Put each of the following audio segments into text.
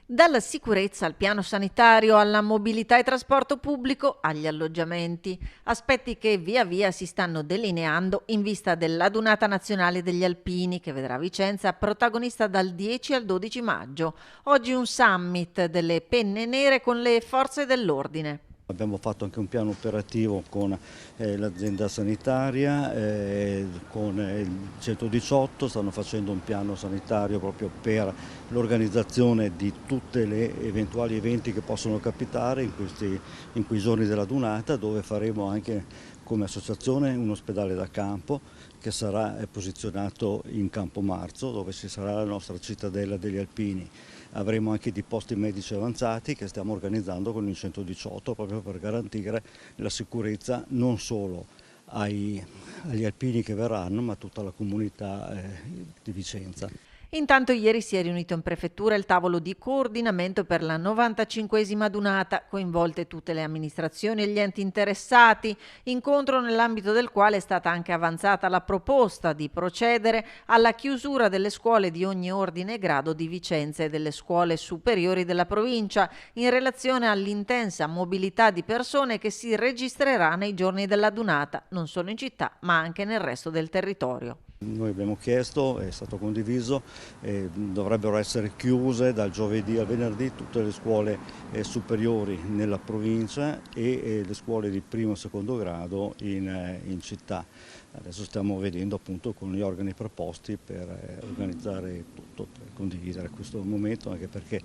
Dalla sicurezza al piano sanitario, alla mobilità e trasporto pubblico, agli alloggiamenti, aspetti che via via si stanno delineando in vista dell'Adunata Nazionale degli Alpini che vedrà Vicenza protagonista dal 10 al 12 maggio. Oggi un summit delle penne nere con le forze dell'ordine. Abbiamo fatto anche un piano operativo con l'azienda sanitaria, con il 118, stanno facendo un piano sanitario proprio per l'organizzazione di tutti gli eventuali eventi che possono capitare in quei giorni della Dunata, dove faremo anche come associazione un ospedale da campo che sarà posizionato in Campo Marzo, dove ci sarà la nostra cittadella degli Alpini. Avremo anche dei posti medici avanzati che stiamo organizzando con il 118 proprio per garantire la sicurezza non solo agli alpini che verranno, ma a tutta la comunità di Vicenza. Intanto ieri si è riunito in prefettura il tavolo di coordinamento per la 95esima Dunata, coinvolte tutte le amministrazioni e gli enti interessati, incontro nell'ambito del quale è stata anche avanzata la proposta di procedere alla chiusura delle scuole di ogni ordine e grado di Vicenza e delle scuole superiori della provincia in relazione all'intensa mobilità di persone che si registrerà nei giorni della Dunata, non solo in città ma anche nel resto del territorio. Noi abbiamo chiesto, è stato condiviso, dovrebbero essere chiuse dal giovedì al venerdì tutte le scuole superiori nella provincia e le scuole di primo e secondo grado in città. Adesso stiamo vedendo appunto con gli organi preposti per organizzare tutto, per condividere questo momento, anche perché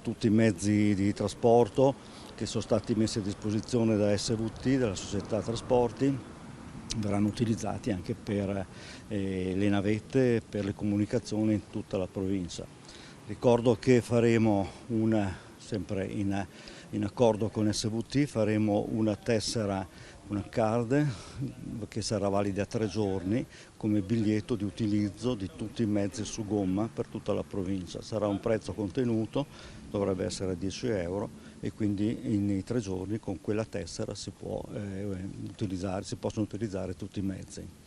tutti i mezzi di trasporto che sono stati messi a disposizione da SVT, dalla società trasporti, verranno utilizzati anche per le navette, per le comunicazioni in tutta la provincia. Ricordo che faremo sempre in accordo con SVT, faremo una tessera, una card che sarà valida 3 giorni come biglietto di utilizzo di tutti i mezzi su gomma per tutta la provincia. Sarà un prezzo contenuto, dovrebbe essere 10 euro e quindi nei 3 giorni con quella tessera si possono utilizzare tutti i mezzi.